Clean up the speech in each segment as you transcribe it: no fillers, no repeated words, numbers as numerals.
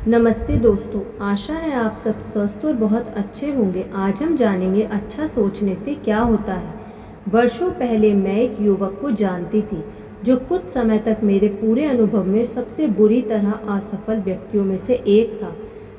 नमस्ते दोस्तों, आशा है आप सब स्वस्थ और बहुत अच्छे होंगे। आज हम जानेंगे अच्छा सोचने से क्या होता है। वर्षों पहले मैं एक युवक को जानती थी जो कुछ समय तक मेरे पूरे अनुभव में सबसे बुरी तरह असफल व्यक्तियों में से एक था।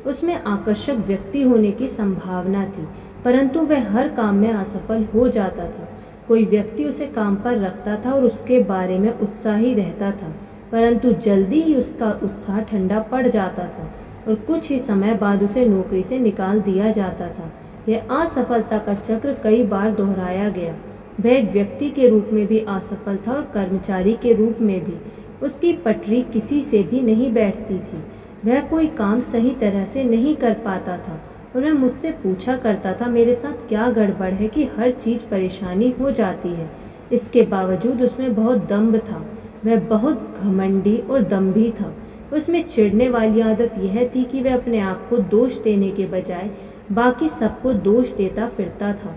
उसमें आकर्षक व्यक्ति होने की संभावना थी, परंतु वह हर काम में असफल हो जाता था। कोई व्यक्ति उसे काम पर रखता था और उसके बारे में उत्साही रहता था, परंतु जल्दी ही उसका उत्साह ठंडा पड़ जाता था और कुछ ही समय बाद उसे नौकरी से निकाल दिया जाता था। यह असफलता का चक्र कई बार दोहराया गया। वह एक व्यक्ति के रूप में भी असफल था और कर्मचारी के रूप में भी। उसकी पटरी किसी से भी नहीं बैठती थी। वह कोई काम सही तरह से नहीं कर पाता था और वह मुझसे पूछा करता था मेरे साथ क्या गड़बड़ है कि हर चीज़ परेशानी हो जाती है। इसके बावजूद उसमें बहुत दम्भ था। वह बहुत घमंडी और दम्भी था। उसमें चिढ़ने वाली आदत यह थी कि वह अपने आप को दोष देने के बजाय बाकी सबको दोष देता फिरता था।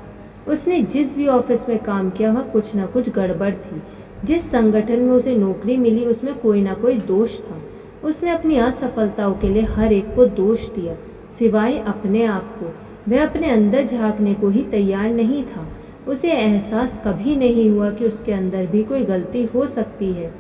उसने जिस भी ऑफिस में काम किया वह कुछ न कुछ गड़बड़ थी। जिस संगठन में उसे नौकरी मिली उसमें कोई ना कोई दोष था। उसने अपनी असफलताओं के लिए हर एक को दोष दिया, सिवाय अपने आप को। वह अपने अंदर झांकने को ही तैयार नहीं था। उसे एहसास कभी नहीं हुआ कि उसके अंदर भी कोई गलती हो सकती है।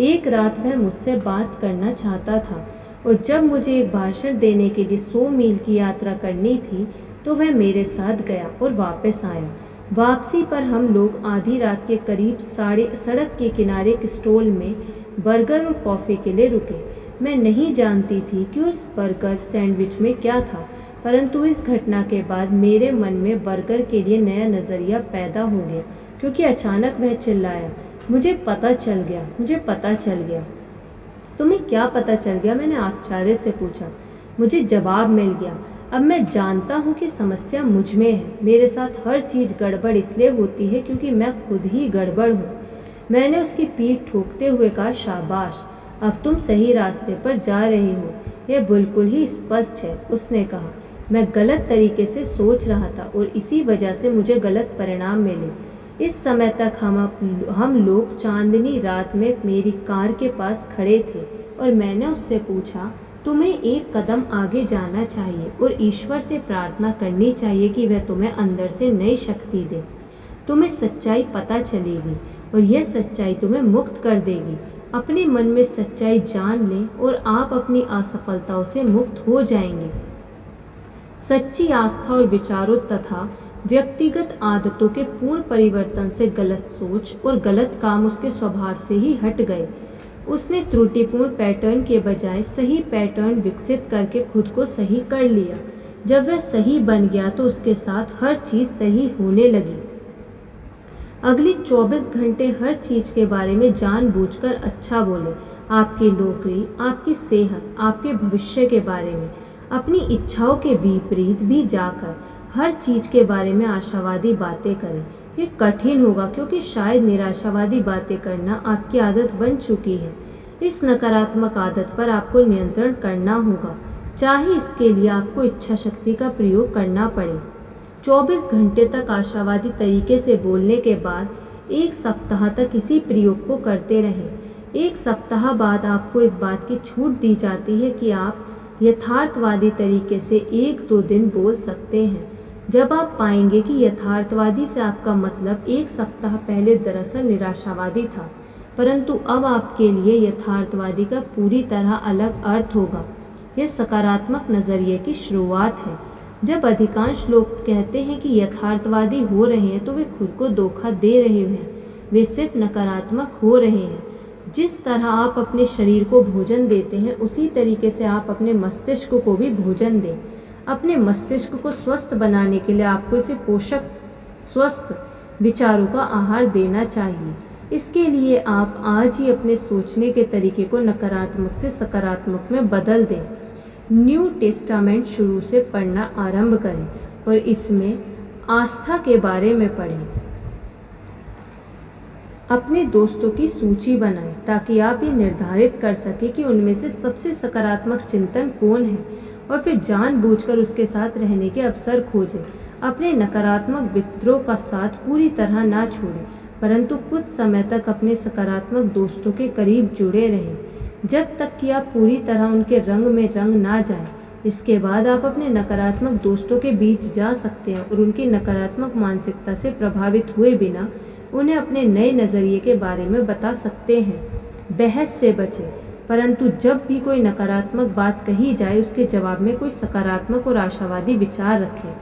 एक रात वह मुझसे बात करना चाहता था और जब मुझे एक भाषण देने के लिए 100 मील की यात्रा करनी थी तो वह मेरे साथ गया और वापस आया। वापसी पर हम लोग आधी रात के करीब सड़क के किनारे एक स्टॉल में बर्गर और कॉफ़ी के लिए रुके। मैं नहीं जानती थी कि उस बर्गर सैंडविच में क्या था, परंतु इस घटना के बाद मेरे मन में बर्गर के लिए नया नज़रिया पैदा हो गया, क्योंकि अचानक वह चिल्लाया, मुझे पता चल गया, मुझे पता चल गया। तुम्हें क्या पता चल गया? मैंने आश्चर्य से पूछा। मुझे जवाब मिल गया। अब मैं जानता हूँ कि समस्या मुझ में है। मेरे साथ हर चीज़ गड़बड़ इसलिए होती है क्योंकि मैं खुद ही गड़बड़ हूँ। मैंने उसकी पीठ ठोकते हुए कहा, शाबाश, अब तुम सही रास्ते पर जा रही हो। यह बिल्कुल ही स्पष्ट है। उसने कहा, मैं गलत तरीके से सोच रहा था और इसी वजह से मुझे गलत परिणाम मिले। इस समय तक हम लोग चांदनी रात में मेरी कार के पास खड़े थे और मैंने उससे पूछा, तुम्हें एक कदम आगे जाना चाहिए और ईश्वर से प्रार्थना करनी चाहिए कि वह तुम्हें अंदर से नई शक्ति दे। तुम्हें सच्चाई पता चलेगी और यह सच्चाई तुम्हें मुक्त कर देगी। अपने मन में सच्चाई जान लें और आप अपनी असफलताओं से मुक्त हो जाएंगे। सच्ची आस्था और विचारों तथा व्यक्तिगत आदतों के पूर्ण परिवर्तन से गलत सोच और गलत काम उसके स्वभाव से ही हट गए। उसने त्रुटिपूर्ण पैटर्न के बजाय सही पैटर्न विकसित करके खुद को सही कर लिया। जब वह सही बन गया तो उसके साथ हर चीज़ सही होने लगी। अगली 24 घंटे हर चीज़ के बारे में जानबूझकर अच्छा बोले। आपकी नौकरी, आपकी सेहत, आपके भविष्य के बारे में, अपनी इच्छाओं के विपरीत भी जाकर हर चीज़ के बारे में आशावादी बातें करें। ये कठिन होगा क्योंकि शायद निराशावादी बातें करना आपकी आदत बन चुकी है। इस नकारात्मक आदत पर आपको नियंत्रण करना होगा, चाहे इसके लिए आपको इच्छा शक्ति का प्रयोग करना पड़े। 24 घंटे तक आशावादी तरीके से बोलने के बाद 1 सप्ताह तक इसी प्रयोग को करते रहें। 1 सप्ताह बाद आपको इस बात की छूट दी जाती है कि आप यथार्थवादी तरीके से 1-2 दिन बोल सकते हैं। जब आप पाएंगे कि यथार्थवादी से आपका मतलब 1 सप्ताह पहले दरअसल निराशावादी था, परंतु अब आपके लिए यथार्थवादी का पूरी तरह अलग अर्थ होगा। यह सकारात्मक नज़रिए की शुरुआत है। जब अधिकांश लोग कहते हैं कि यथार्थवादी हो रहे हैं तो वे खुद को धोखा दे रहे हैं। वे सिर्फ नकारात्मक हो रहे हैं। जिस तरह आप अपने शरीर को भोजन देते हैं उसी तरीके से आप अपने मस्तिष्क को भी भोजन दें। अपने मस्तिष्क को स्वस्थ बनाने के लिए आपको इसे पोषक स्वस्थ विचारों का आहार देना चाहिए। इसके लिए आप आज ही अपने सोचने के तरीके को नकारात्मक से सकारात्मक में बदल दें। न्यू टेस्टामेंट शुरू से पढ़ना आरंभ करें और इसमें आस्था के बारे में पढ़ें। अपने दोस्तों की सूची बनाएं ताकि आप ये निर्धारित कर सकें कि उनमें से सबसे सकारात्मक चिंतन कौन है और फिर जानबूझकर उसके साथ रहने के अवसर खोजें। अपने नकारात्मक मित्रों का साथ पूरी तरह ना छोड़ें, परंतु कुछ समय तक अपने सकारात्मक दोस्तों के करीब जुड़े रहें। जब तक कि आप पूरी तरह उनके रंग में रंग ना जाएं। इसके बाद आप अपने नकारात्मक दोस्तों के बीच जा सकते हैं और उनकी नकारात्मक मानसिकता से प्रभावित हुए बिना उन्हें अपने नए नज़रिए के बारे में बता सकते हैं। बहस से बचें, परंतु जब भी कोई नकारात्मक बात कही जाए उसके जवाब में कोई सकारात्मक और आशावादी विचार रखें।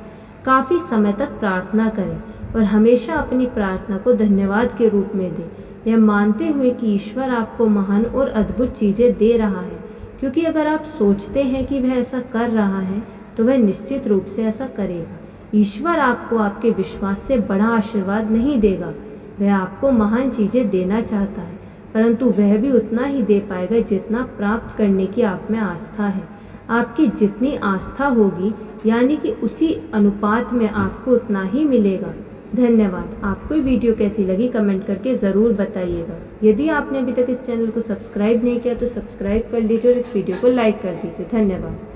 काफ़ी समय तक प्रार्थना करें और हमेशा अपनी प्रार्थना को धन्यवाद के रूप में दें, यह मानते हुए कि ईश्वर आपको महान और अद्भुत चीज़ें दे रहा है, क्योंकि अगर आप सोचते हैं कि वह ऐसा कर रहा है तो वह निश्चित रूप से ऐसा करेगा। ईश्वर आपको आपके विश्वास से बड़ा आशीर्वाद नहीं देगा, वह आपको महान चीज़ें देना चाहता है, परंतु वह भी उतना ही दे पाएगा जितना प्राप्त करने की आप में आस्था है। आपकी जितनी आस्था होगी यानी कि उसी अनुपात में आपको उतना ही मिलेगा। धन्यवाद। आपको ये वीडियो कैसी लगी कमेंट करके ज़रूर बताइएगा। यदि आपने अभी तक इस चैनल को सब्सक्राइब नहीं किया तो सब्सक्राइब कर लीजिए और इस वीडियो को लाइक कर दीजिए। धन्यवाद।